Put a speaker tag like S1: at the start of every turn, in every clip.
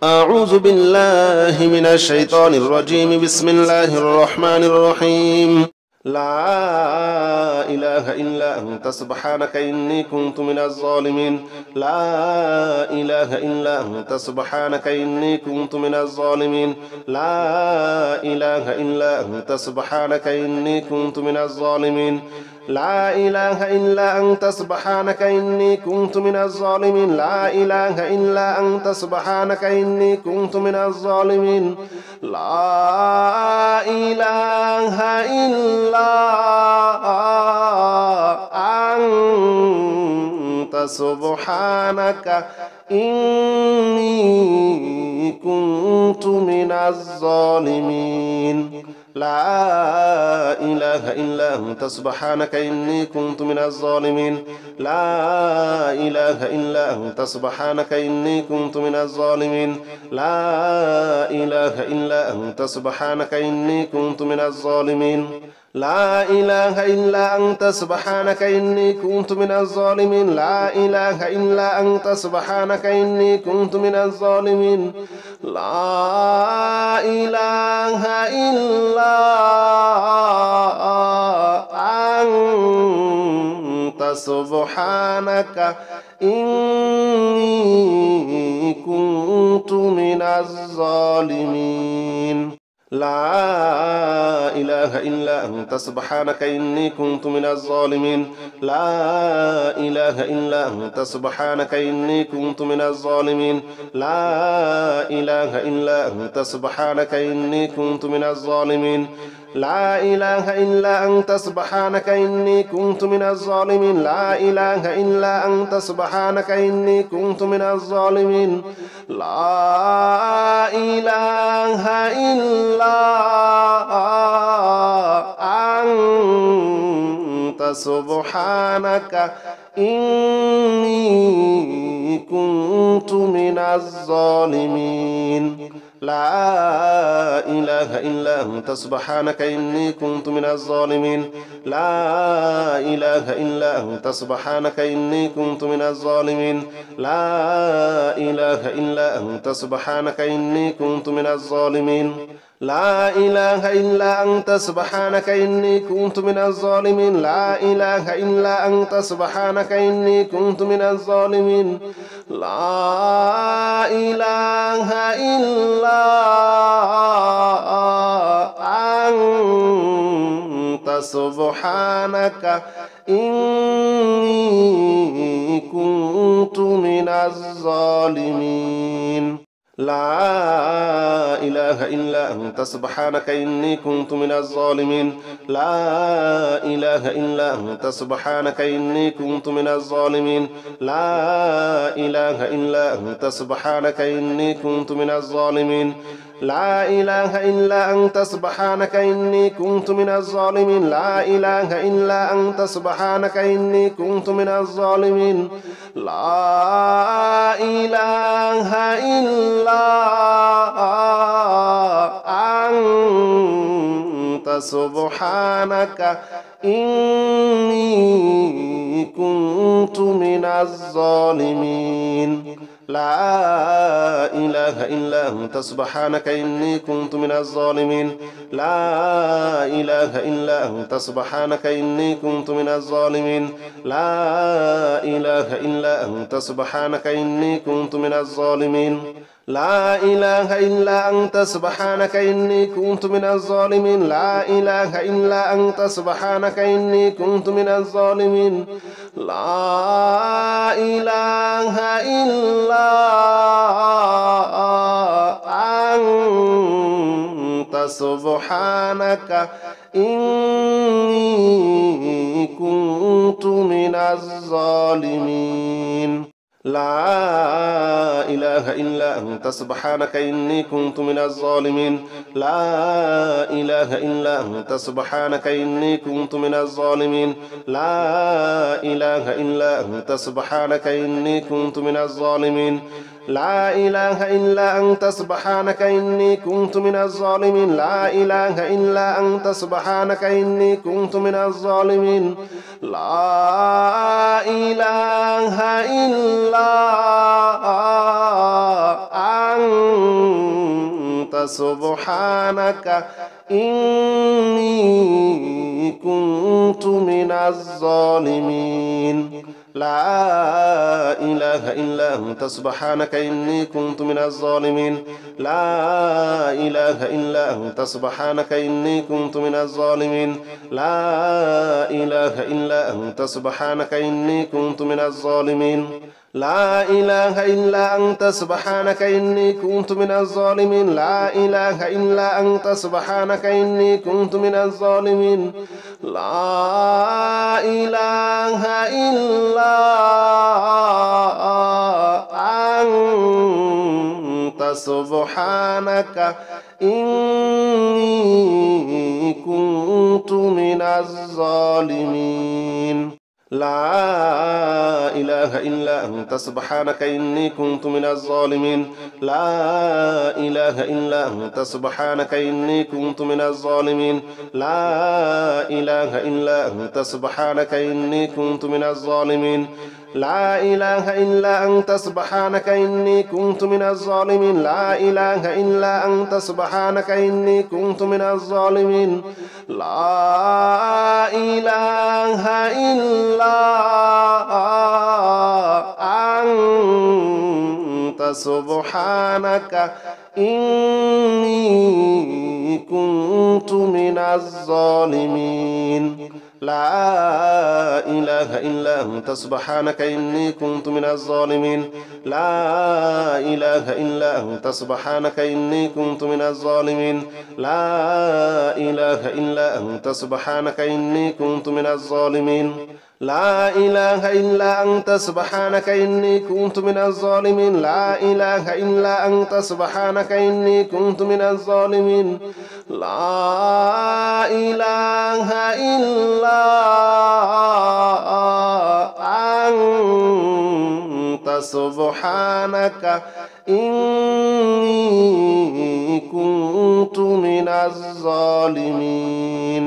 S1: أعوذ بالله من الشيطان الرجيم. بسم الله الرحمن الرحيم. لا إله إلا أنت سبحانك إني كنت من الظالمين. لا إله إلا أنت سبحانك إني كنت من الظالمين. لا إله إلا أنت سبحانك إني كنت من الظالمين. لا إله إلا أنت سبحانك إني كنت من الظالمين. لا إله إلا أنت سبحانك إني كنت من الظالمين. لا إله إلا أنت سبحانك إني كنت من الظالمين. لا إله إلا أنت سبحانك إني كنت من الظالمين. لا إله إلا أنت سبحانك إني كنت من الظالمين. لا إله إلا أنت سبحانك إني كنت من الظالمين. لا إله إلا أنت سبحانك إني كنت من الظالمين. لا إله إلا أنت سبحانك إني كنت من الظالمين. لا إله إلا أنت سبحانك إني كنت من الظالمين. لا إله إلا أنت سبحانك إني كنت من الظالمين. لا إله إلا أنت سبحانك إني كنت من الظالمين. لا إله إلا أنت سبحانك إني كنت من الظالمين. لا إله إلا أنت سبحانك إني كنت من الظالمين. لا إله إلا أنت سبحانك إني كنت من الظالمين. لا إله إلا أنت سبحانك إني كنت من الظالمين. لا إله إلا أنت سبحانك إني كنت من الظالمين. لا إله إلا أنت سبحانك إني كنت من الظالمين. لا إله إلا أنت سبحانك إني كنت من الظالمين. لا إله إلا أنت سبحانك إني كنت من الظالمين. لا إله إلا أنت سبحانك إني كنت من الظالمين. لا إله إلا أنت سبحانك إني كنت من الظالمين. لا إله إلا أنت سبحانك إني كنت من الظالمين. لا إله إلا أنت سبحانك إني كنت من الظالمين. لا إله إلا أنت سبحانك إني كنت من الظالمين. لا إله إلا أنت سبحانك إني كنت من الظالمين. لا إله إلا أنت سبحانك إني كنت من الظالمين. لا إله إلا أنت سبحانك إني كنت من الظالمين. لا إله إلا أنت سبحانك إني كنت من الظالمين. لا إله إلا أنت سبحانك إني كنت من الظالمين. لا إله إلا أنت سبحانك إني كنت من الظالمين. لا إله إلا أنت سبحانك إني كنت من الظالمين. لا إله إلا أنت سبحانك إني كنت من الظالمين. لا إله إلا أنت سبحانك إني كنت من الظالمين. لا إله إلا أنت سبحانك إني كنت من الظالمين. لا إله إلا أنت سبحانك إني كنت من الظالمين. لا إله إلا أنت سبحانك إني كنت من الظالمين. لا إله إلا أنت سبحانك إني كنت من الظالمين. لا إله إلا أنت سبحانك إني كنت من الظالمين. لا إله إلا أنت سبحانك إني كنت من الظالمين لا إله إلا أنت سبحانك إني كنت من الظالمين لا إله إلا أنت سبحانك إني كنت من الظالمين لا إله إلا أنت سبحانك إني كنت من الظالمين لا إله إلا أنت سبحانك إني كنت من الظالمين لا إله إلا أنت سبحانك إني كنت من الظالمين لا إله إلا أنت سبحانك إني كنت من الظالمين لا إله إلا أنت سبحانك إني كنت من الظالمين لا إله إلا أنت سبحانك إني كنت من الظالمين لا إله إلا أنت سبحانك إني كنت من الظالمين لا إله إلا أنت سبحانك إني كنت من الظالمين لا إله إلا أنت سبحانك إني كنت من الظالمين لا إله إلا أنت سبحانك إني كنت من الظالمين لا إله إلا أنت سبحانك إني كنت من الظالمين لا إله إلا أنت سبحانك إني كنت من الظالمين لا إله إلا أنت سبحانك إني كنت من الظالمين لا إله إلا أنت سبحانك إني كنت من الظالمين لا إله إلا أنت سبحانك إني كنت من الظالمين لا إله إلا أنت سبحانك إني كنت من الظالمين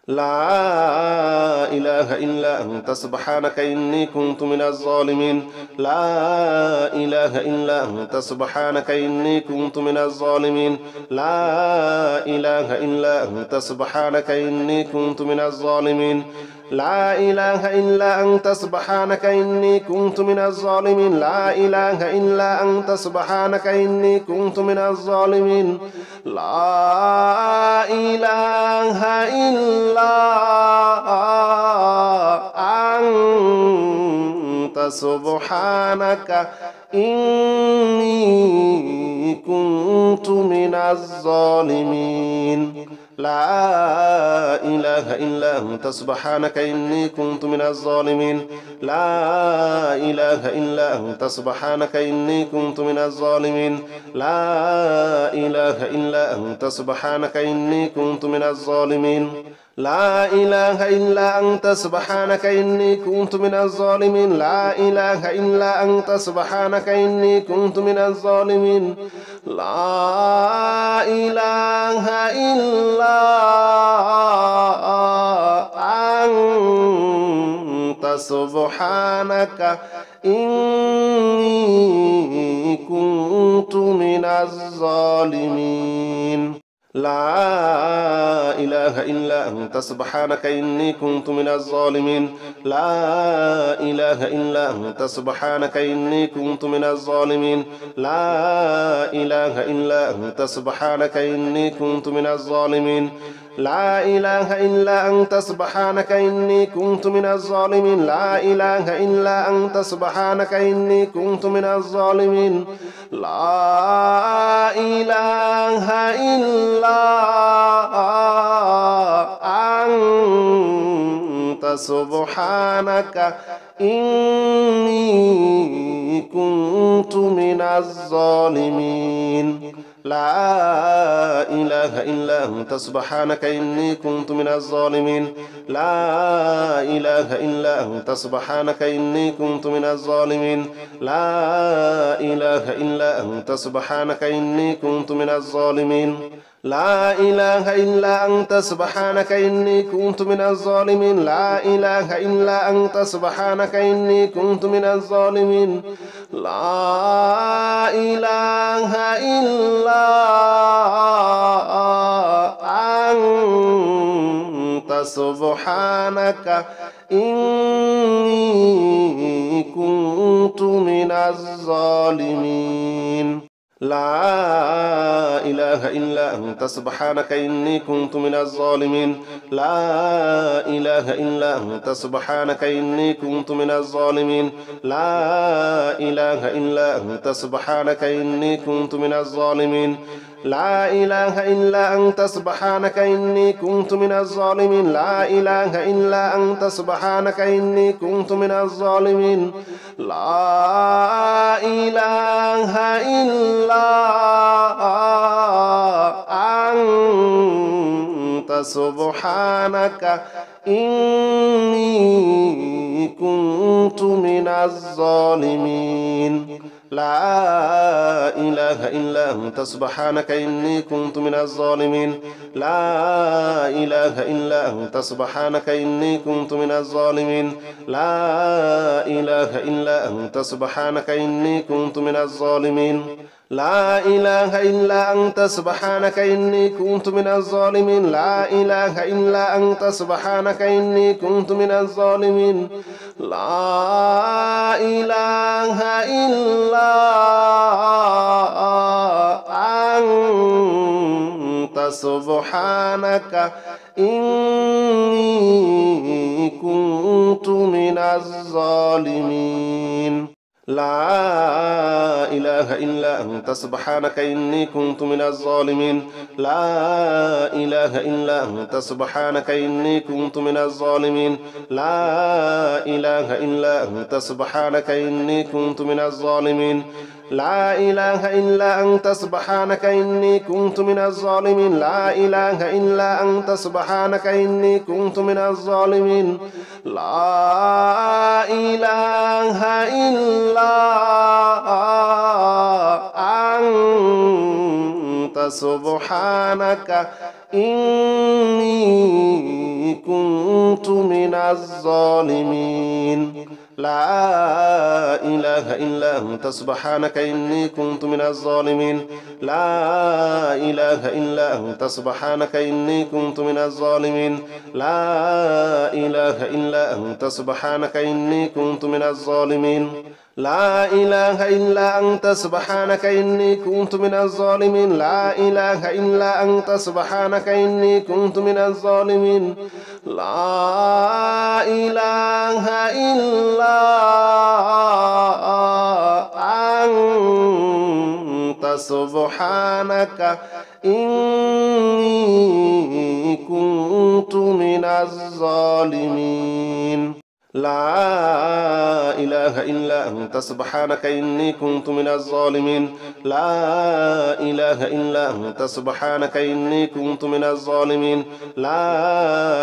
S1: لا إله إلا أنت سبحانك إني كنت من الظالمين لا إله إلا أنت سبحانك إني كنت من الظالمين لا إله إلا أنت سبحانك إني كنت من الظالمين لا إله إلا أنت سبحانك إني كنت من الظالمين لا إله إلا أنت سبحانك إني كنت من الظالمين لا إله إلا أنت سبحانك إني كنت من الظالمين لا إله إلا أنت سبحانك إني كنت من الظالمين لا إله إلا أنت سبحانك إني كنت من الظالمين لا إله إلا أنت سبحانك إني كنت من الظالمين لا إله إلا أنت سبحانك إني كنت من الظالمين لا إله إلا أنت سبحانك إني كنت من الظالمين لا إله إلا أنت سبحانك إني كنت من الظالمين لا إله إلا أنت سبحانك إني كنت من الظالمين لا إله إلا أنت سبحانك إني كنت من الظالمين لا إله إلا أنت سبحانك إني كنت من الظالمين لا إله إلا أنت سبحانك إني كنت من الظالمين لا إله إلا أنت سبحانك إني كنت من الظالمين لا إله إلا أنت سبحانك إني كنت من الظالمين لا إله إلا أنت سبحانك إني كنت من الظالمين لا إله إلا أنت سبحانك إني كنت من الظالمين لا إله إلا أنت سبحانك إني كنت من الظالمين لا إله إلا أنت سبحانك إني كنت من الظالمين لا إله إلا أنت سبحانك إني كنت من الظالمين لا إله إلا أنت سبحانك إني كنت من الظالمين لا إله إلا أنت سبحانك إني كنت من الظالمين لا إله إلا أنت سبحانك إني كنت من الظالمين لا إله إلا أنت سبحانك إني كنت من الظالمين لا إله إلا أنت سبحانك إني كنت من الظالمين لا إله إلا أنت سبحانك إني كنت من الظالمين لا إله إلا أنت سبحانك إني كنت من الظالمين لا إله إلا أنت سبحانك إني كنت من الظالمين لا إله إلا أنت سبحانك إني كنت من الظالمين لا إله إلا أنت سبحانك إني كنت من الظالمين لا إله إلا أنت سبحانك إني كنت من الظالمين لا إله إلا أنت سبحانك إني كنت من الظالمين لا إله إلا أنت سبحانك إني كنت من الظالمين لا إله إلا أنت سبحانك إني كنت من الظالمين لا إله إلا أنت سبحانك إني كنت من الظالمين لا إله إلا أنت سبحانك إني كنت من الظالمين لا إله إلا أنت سبحانك إني كنت من الظالمين لا إله إلا أنت سبحانك إني كنت من الظالمين لا إله إلا أنت سبحانك إني كنت من الظالمين لا إله إلا أنت سبحانك إني كنت من الظالمين لا إله إلا أنت سبحانك إني كنت من الظالمين لا إله إلا أنت سبحانك إني كنت من الظالمين لا إله إلا أنت سبحانك إني كنت من الظالمين لا إله إلا أنت سبحانك إني كنت من الظالمين لا إله إلا أنت سبحانك إني كنت من الظالمين لا إله إلا أنت سبحانك إني كنت من الظالمين لا إله إلا أنت سبحانك إني كنت من الظالمين لا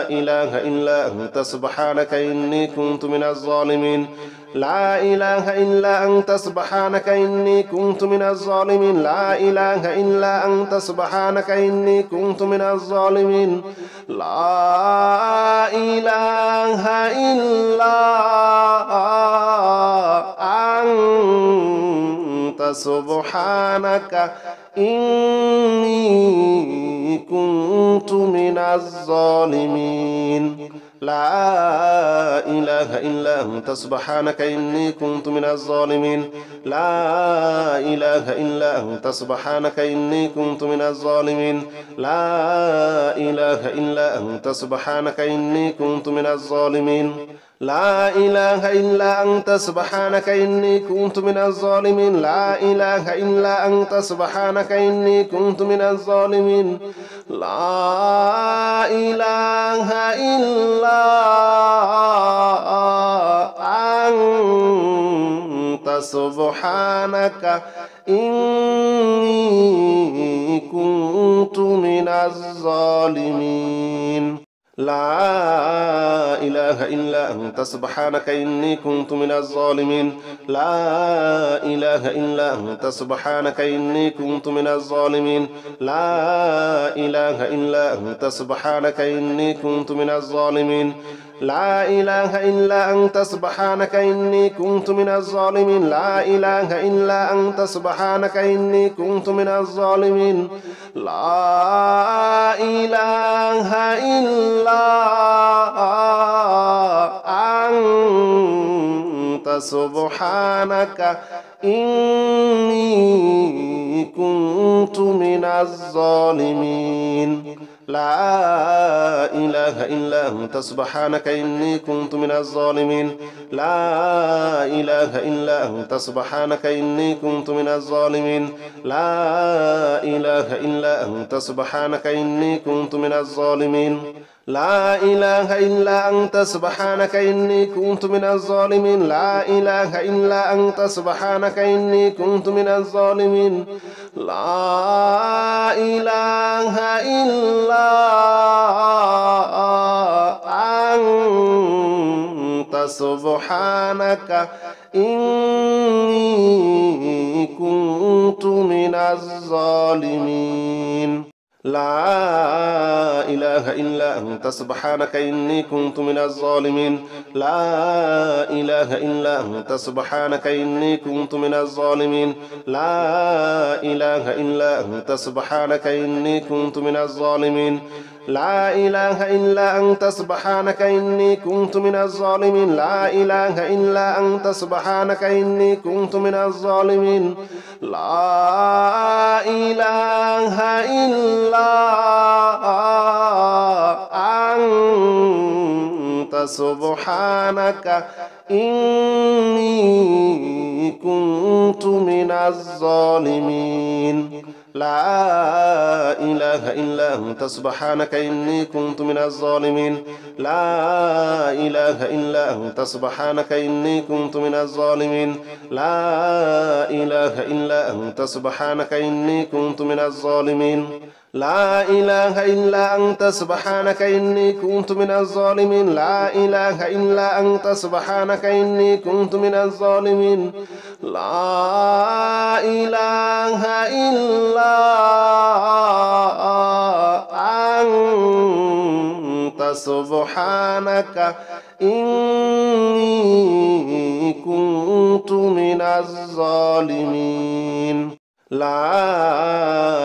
S1: إله إلا أنت سبحانك إني كنت من الظالمين لا إله إلا أنت سبحانك إني كنت من الظالمين لا إله إلا أنت سبحانك إني كنت من الظالمين لا إله إلا أنت سبحانك إني كنت من الظالمين لا إله إلا أنت سبحانك إني كنت من الظالمين لا إله إلا أنت سبحانك إني كنت من الظالمين لا إله إلا أنت سبحانك إني كنت من الظالمين لا إله إلا أنت سبحانك إني كنت من الظالمين لا إله إلا أنت سبحانك إني كنت من الظالمين لا إله إلا أنت سبحانك إني كنت من الظالمين لا إله إلا أنت سبحانك إني كنت من الظالمين لا إله إلا أنت سبحانك إني كنت من الظالمين لا إله إلا أنت سبحانك إني كنت من الظالمين لا إله إلا أنت سبحانك إني كنت من الظالمين لا إله إلا أنت سبحانك إني كنت من الظالمين لا إله إلا أنت سبحانك إني كنت من الظالمين لا إله إلا أنت سبحانك إني كنت من الظالمين لا إله إلا أنت سبحانك إني كنت من الظالمين لا إله إلا أنت سبحانك إني كنت من الظالمين لا إله إلا أنت سبحانك إني كنت من الظالمين لا إله إلا أنت سبحانك إني كنت من الظالمين لا إله إلا أنت سبحانك إني كنت من الظالمين لا إله إلا أنت سبحانك إني كنت من الظالمين لا إله إلا أنت سبحانك إني كنت من الظالمين لا إله إلا أنت سبحانك إني كنت من الظالمين لا إله إلا أنت سبحانك إني كنت من الظالمين لا إله إلا أنت سبحانك إني كنت من الظالمين لا إله إلا أنت سبحانك إني كنت من الظالمين لا إله إلا أنت سبحانك إني كنت من الظالمين لا إله إلا أنت سبحانك إني كنت من الظالمين لا إله إلا أنت سبحانك إني كنت من الظالمين لا إله إلا أنت سبحانك إني كنت من الظالمين لا إله إلا أنت سبحانك إني كنت من الظالمين لا إله إلا أنت سبحانك إني كنت من الظالمين لا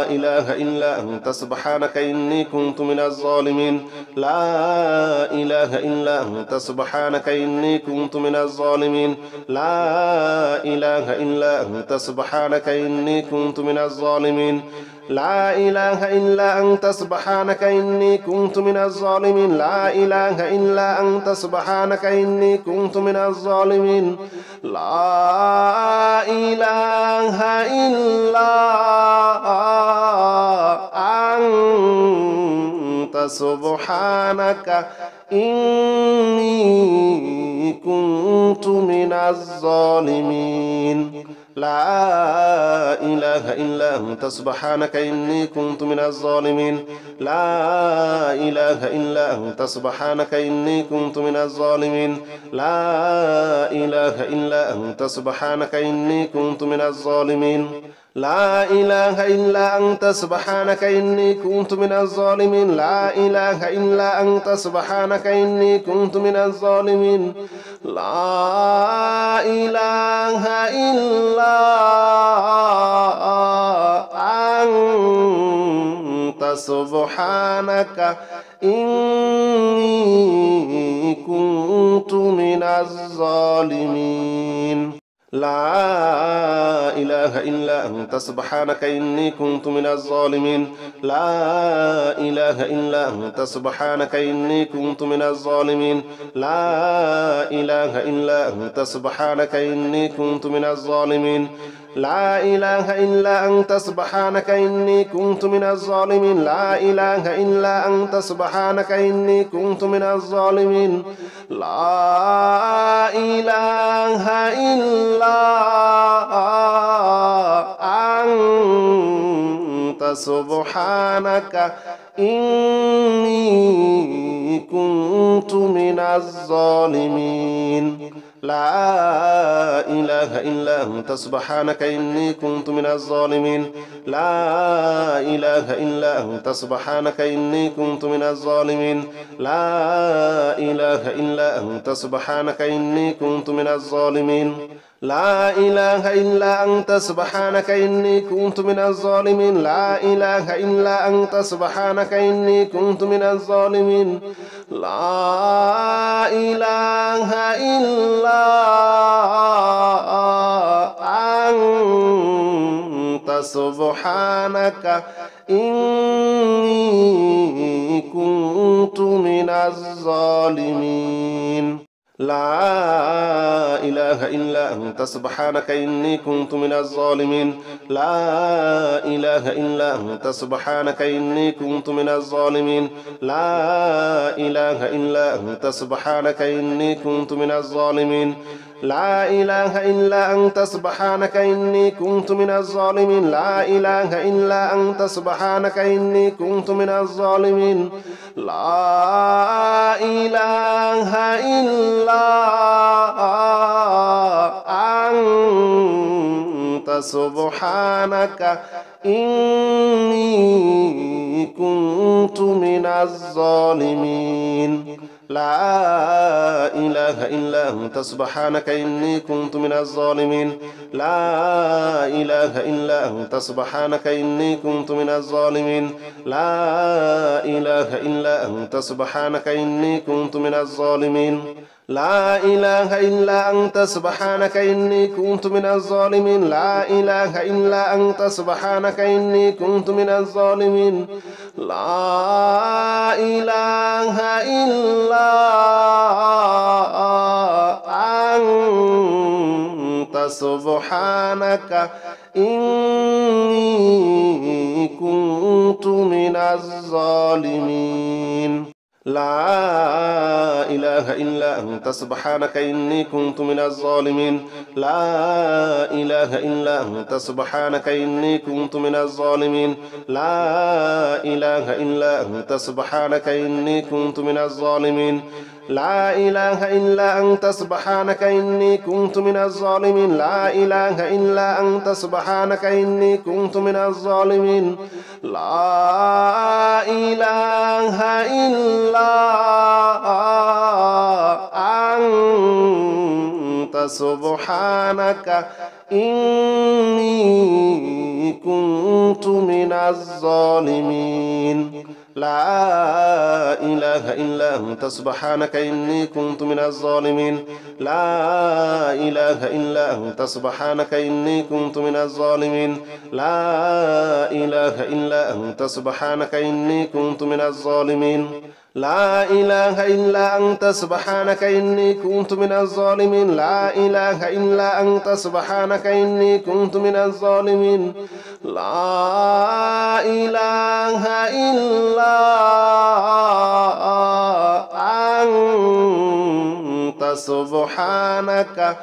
S1: إله إلا أنت سبحانك إني كنت من الظالمين لا إله إلا أنت سبحانك إني كنت من الظالمين لا إله إلا أنت سبحانك إني كنت من الظالمين لا إله إلا أنت سبحانك إني كنت من الظالمين لا إله إلا أنت سبحانك إني كنت من الظالمين لا إله إلا أنت سبحانك إني كنت من الظالمين لا إله إلا أنت سبحانك إني كنت من الظالمين لا إله إلا أنت سبحانك إني كنت من الظالمين لا إله إلا أنت سبحانك إني كنت من الظالمين لا إله إلا أنت سبحانك إني كنت من الظالمين لا إله إلا أنت سبحانك إني كنت من الظالمين لا إله إلا أنت سبحانك إني كنت من الظالمين لا إله إلا أنت سبحانك إني كنت من الظالمين لا إله إلا أنت سبحانك إني كنت من الظالمين لا إله إلا أنت سبحانك إني كنت من الظالمين لا إله إلا أنت سبحانك إني كنت من الظالمين لا إله إلا أنت سبحانك إني كنت من الظالمين لا إله إلا أنت أنت سبحانك إني كنت من الظالمين لا إله إلا أنت سبحانك إني كنت من الظالمين لا إله إلا أنت سبحانك إني كنت من الظالمين لا إله إلا أنت سبحانك إني كنت من الظالمين لا إله إلا أنت سبحانك إني كنت من الظالمين لا إله إلا أنت سبحانك إني كنت من الظالمين لا إله إلا أنت سبحانك إني كنت من الظالمين لا إله إلا أنت سبحانك إني كنت من الظالمين لا إله إلا أنت سبحانك إني كنت من الظالمين لا إله إلا أنت سبحانك إني كنت من الظالمين لا إله إلا أنت سبحانك إني كنت من الظالمين لا إله إلا أنت سبحانك إني كنت من الظالمين لا إله إلا أنت سبحانك إني كنت من الظالمين لا إله إلا أنت سبحانك إني كنت من الظالمين لا إله إلا أنت سبحانك إني كنت من الظالمين لا إله إلا أنت سبحانك إني كنت من الظالمين لا إله إلا أنت سبحانك إني كنت من الظالمين لا إله إلا أنت سبحانك إني كنت من الظالمين لا إله إلا أنت سبحانك إني كنت من الظالمين لا إله إلا أنت سبحانك إني كنت من الظالمين لا إله إلا أنت سبحانك إني كنت من الظالمين لا إله إلا أنت سبحانك إني كنت من الظالمين لا إله إلا أنت سبحانك إني كنت من الظالمين لا إله إلا أنت سبحانك إني كنت من الظالمين لا إله إلا أنت سبحانك إني كنت من الظالمين لا إله إلا أنت سبحانك إني كنت من الظالمين لا إله إلا أنت سبحانك إني كنت من الظالمين لا إله إلا أنت سبحانك إني كنت من الظالمين لا إله إلا أنت سبحانك إني كنت من الظالمين لا إله إلا أنت سبحانك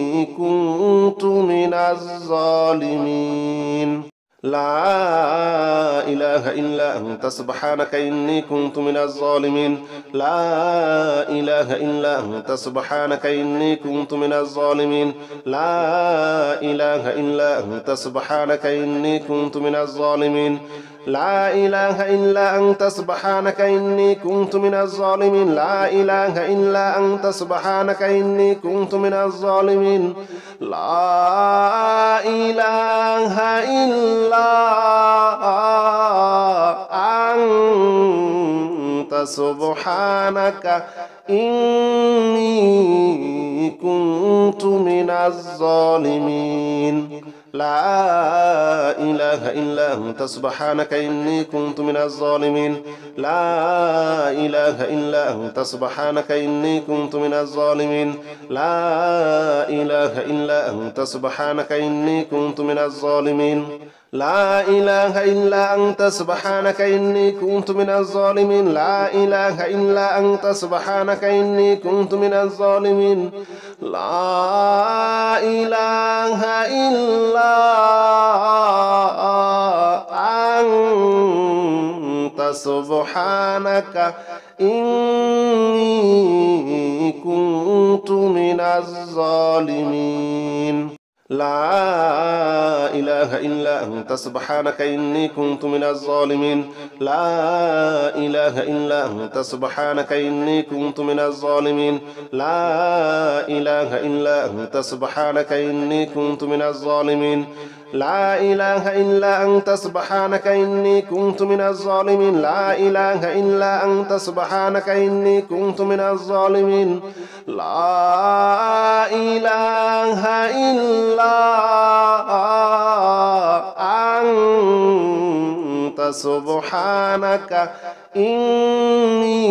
S1: إني كنت من الظالمين لا إله إلا أنت سبحانك إني كنت من الظالمين لا إله إلا أنت سبحانك إني كنت من الظالمين لا إله إلا أنت سبحانك إني كنت من الظالمين لا إله إلا أنت سبحانك إني كنت من الظالمين لا إله إلا أنت سبحانك إني كنت من الظالمين لا إله إلا أنت سبحانك إني كنت من الظالمين لا إله إلا أنت سبحانك إني كنت من الظالمين لا إله إلا أنت سبحانك إني كنت من الظالمين لا إله إلا أنت سبحانك إني كنت من الظالمين لا إله إلا أنت سبحانك إني كنت من الظالمين لا إله إلا أنت سبحانك إني كنت من الظالمين لا إله إلا أنت سبحانك إني كنت من الظالمين لا إله إلا سبحانك إني كنت من الظالمين لا إله إلا أنت سبحانك إني كنت من الظالمين لا إله إلا أنت سبحانك إني كنت من الظالمين لا إله إلا أنت سبحانك إني كنت من الظالمين لا إله إلا أنت سبحانك إني كنت من الظالمين لا إله إلا أنت سبحانك إني كنت من الظالمين لا إله إلا أنت سبحانك إني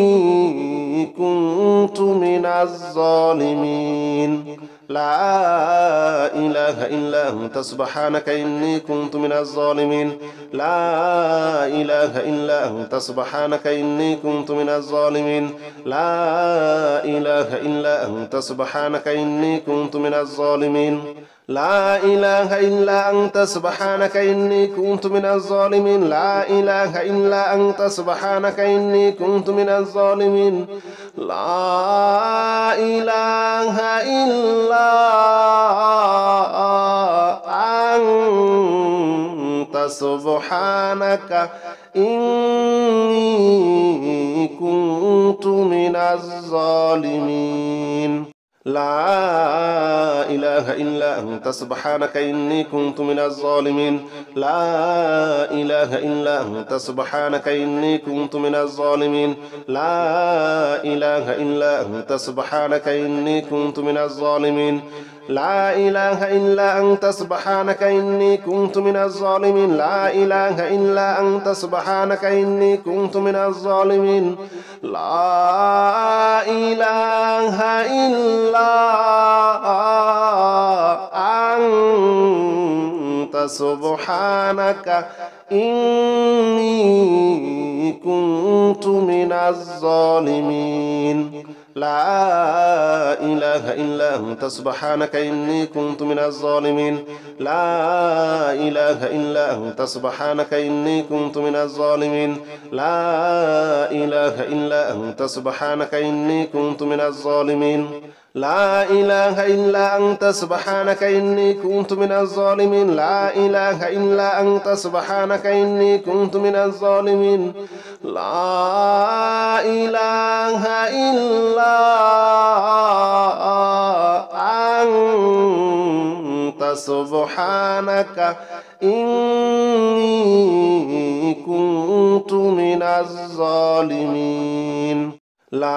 S1: كنت من الظالمين لا إله إلا أنت سبحانك إني كنت من الظالمين لا إله إلا أنت سبحانك إني كنت من الظالمين لا إله إلا أنت سبحانك إني كنت من الظالمين لا إله إلا أنت سبحانك إني كنت من الظالمين لا إله إلا أنت سبحانك إني كنت من الظالمين لا إله إلا أنت سبحانك إني كنت من الظالمين لا إله إلا أنت سبحانك إني كنت من الظالمين لا إله إلا أنت سبحانك إني كنت من الظالمين لا إله إلا أنت سبحانك إني كنت من الظالمين لا إله إلا أنت سبحانك إني كنت من الظالمين لا إله إلا أنت سبحانك إني كنت من الظالمين لا إله إلا أنت سبحانك إني كنت من الظالمين لا إله إلا أنت سبحانك إني كنت من الظالمين لا إله إلا أنت سبحانك إني كنت من الظالمين لا إله إلا أنت سبحانك إني كنت من الظالمين لا إله إلا أنت سبحانك إني كنت من الظالمين لا إله إلا أنت سبحانك إني كنت من الظالمين لا إله إلا أنت سبحانك إني كنت من الظالمين لا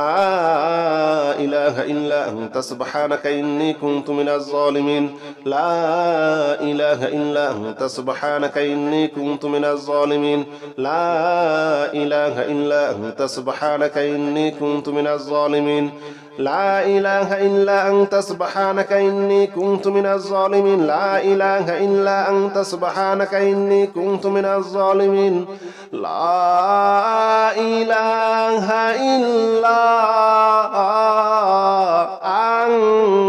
S1: إله إلا أنت سبحانك إني كنت من الظالمين لا إله إلا أنت سبحانك إني كنت من الظالمين لا إله إلا أنت سبحانك إني كنت من الظالمين لا إله إلا أنت سبحانك إني كنت من الظالمين لا إله إلا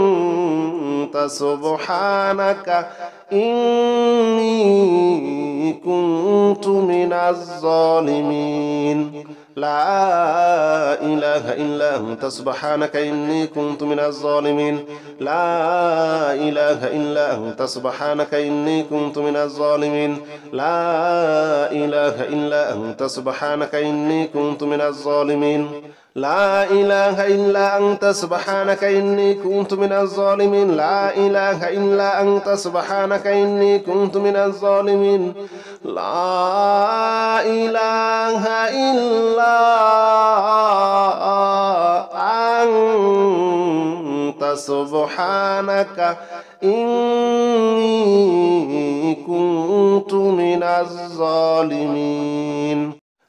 S1: أنت سبحانك إني كنت من الظالمين لا إله إلا أنت سبحانك إني كنت من الظالمين لا إله إلا أنت سبحانك إني كنت من الظالمين لا إله إلا أنت سبحانك إني كنت من الظالمين لا إله إلا أنت سبحانك إني كنت من الظالمين لا إله إلا أنت سبحانك إني كنت من الظالمين لا إله إلا أنت سبحانك إني كنت من الظالمين لا إله إلا أنت سبحانك إني كنت من الظالمين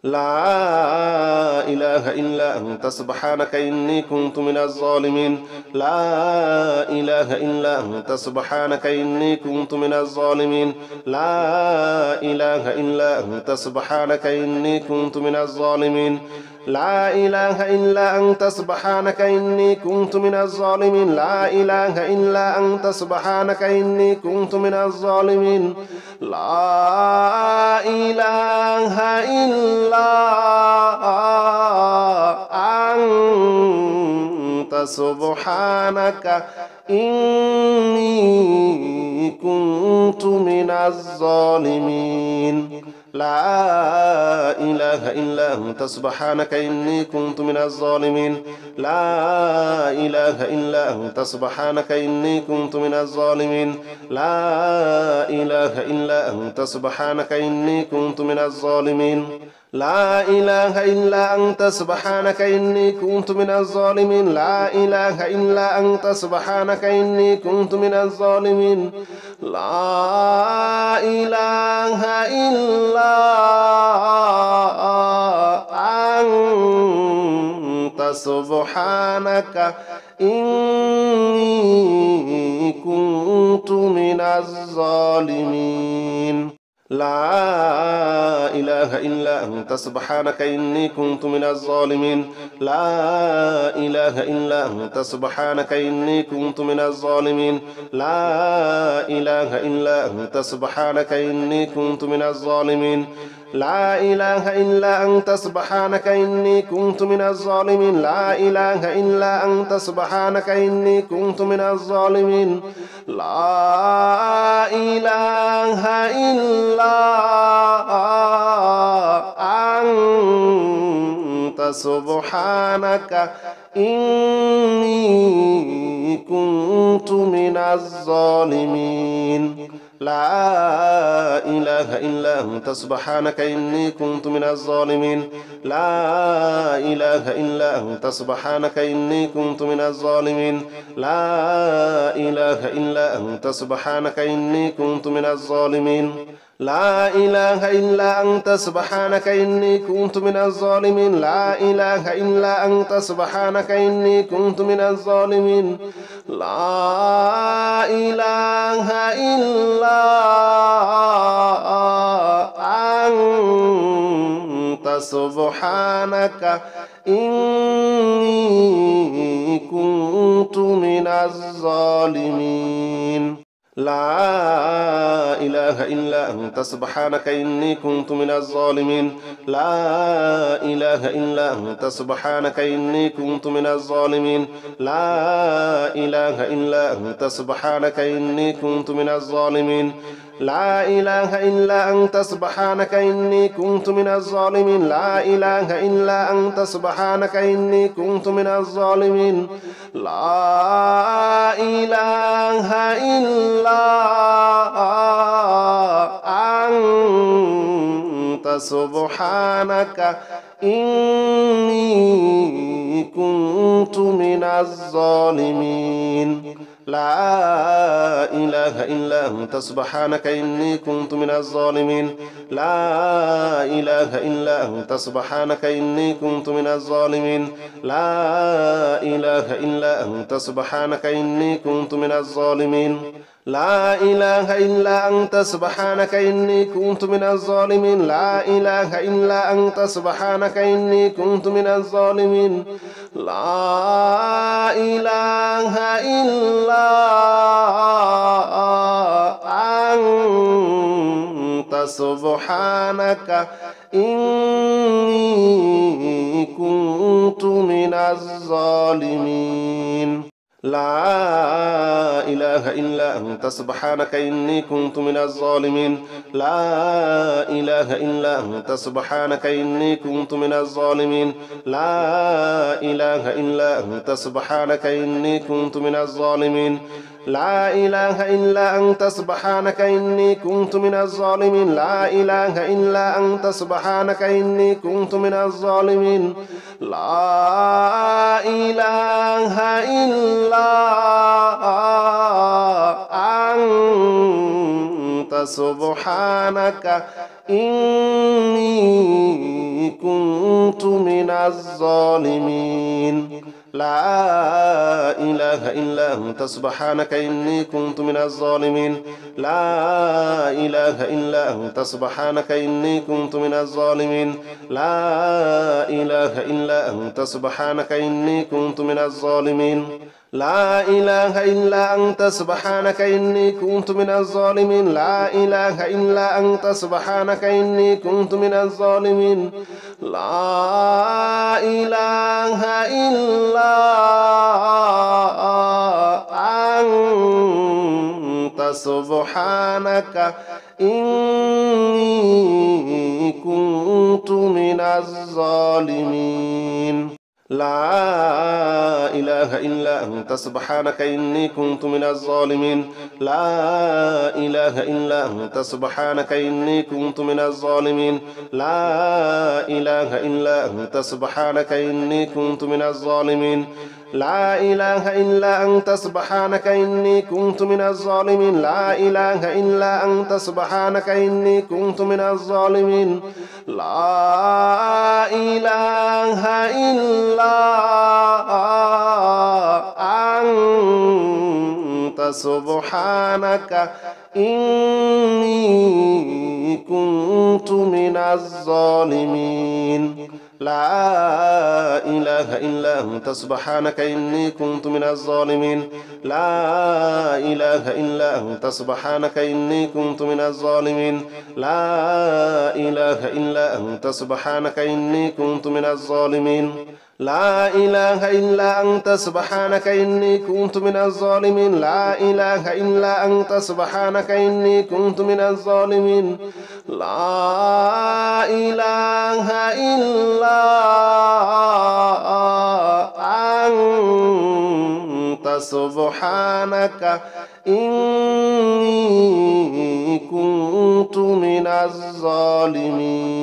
S1: لا إله إلا أنت سبحانك إني كنت من الظالمين لا إله إلا أنت سبحانك إني كنت من الظالمين لا إله إلا أنت سبحانك إني كنت من الظالمين لا إله إلا أنت سبحانك إني كنت من الظالمين لا إله إلا أنت سبحانك إني كنت من الظالمين لا إله إلا سبحانك إني كنت من الظالمين لا إله إلا أنت سبحانك إني كنت من الظالمين لا إله إلا أنت سبحانك إني كنت من الظالمين لا إله إلا أنت سبحانك إني كنت من الظالمين لا إله إلا أنت سبحانك إني كنت من الظالمين لا إله إلا أنت سبحانك إني كنت من الظالمين لا إله إلا أنت سبحانك إني كنت من الظالمين لا إله إلا أنت سبحانك إني كنت من الظالمين لا إله إلا أنت سبحانك إني كنت من الظالمين لا إله إلا أنت سبحانك إني كنت من الظالمين لا إله إلا أنت سبحانك إني كنت من الظالمين لا إله إلا أنت سبحانك إني كنت من الظالمين لا إله إلا أنت سبحانك إني كنت من الظالمين لا إله إلا أنت سبحانك إني كنت من الظالمين لا إله إلا أنت سبحانك إني كنت من الظالمين لا إله إلا أنت سبحانك إني كنت من الظالمين لا إله إلا أنت سبحانك إني كنت من الظالمين لا إله إلا أنت سبحانك إني كنت من الظالمين لا إله إلا أنت سبحانك إني كنت من الظالمين لا إله إلا أنت سبحانك إني كنت من الظالمين لا إله إلا أنت سبحانك إني كنت من الظالمين لا إله إلا أنت سبحانك إني كنت من الظالمين لا إله إلا أنت سبحانك إني كنت من الظالمين لا إله إلا أنت سبحانك إني كنت من الظالمين لا إله إلا أنت سبحانك إني كنت من الظالمين لا إله إلا أنت سبحانك إني كنت من الظالمين لا إله إلا أنت سبحانك إني كنت من الظالمين لا إله إلا أنت سبحانك إني كنت من الظالمين لا إله إلا أنت سبحانك إني كنت من الظالمين لا إله إلا أنت سبحانك إني كنت من الظالمين لا إله إلا أنت سبحانك إني كنت من الظالمين لا إله إلا أنت سبحانك إني كنت من الظالمين لا إله إلا أنت سبحانك إني كنت من الظالمين لا إله إلا أنت سبحانك إني كنت من الظالمين لا إله إلا أنت سبحانك إني كنت من الظالمين لا إله إلا أنت سبحانك إني كنت من الظالمين لا إله إلا أنت سبحانك إني كنت من الظالمين لا إله إلا أنت سبحانك إني كنت من الظالمين لا إله إلا أنت سبحانك إني كنت من الظالمين لا إله إلا أنت سبحانك إني كنت من الظالمين لا إله إلا أنت سبحانك إني كنت من الظالمين لا إله إلا أنت سبحانك إني كنت من الظالمين لا إله إلا أنت سبحانك إني كنت من الظالمين لا إله إلا أنت سبحانك إني كنت من الظالمين لا إله إلا أنت سبحانك إني كنت من الظالمين لا إله إلا أنت سبحانك إني كنت من الظالمين لا إله إلا أنت سبحانك إني كنت من الظالمين لا إله إلا أنت سبحانك إني كنت من الظالمين لا إله إلا أنت سبحانك إني كنت من الظالمين لا إله إلا أنت سبحانك إني كنت من الظالمين لا إله إلا أنت سبحانك إني كنت من الظالمين لا إله إلا أنت سبحانك إني كنت من الظالمين لا إله إلا أنت سبحانك إني كنت من الظالمين لا إله إلا أنت سبحانك إني كنت من الظالمين لا إله إلا أنت سبحانك إني كنت من الظالمين.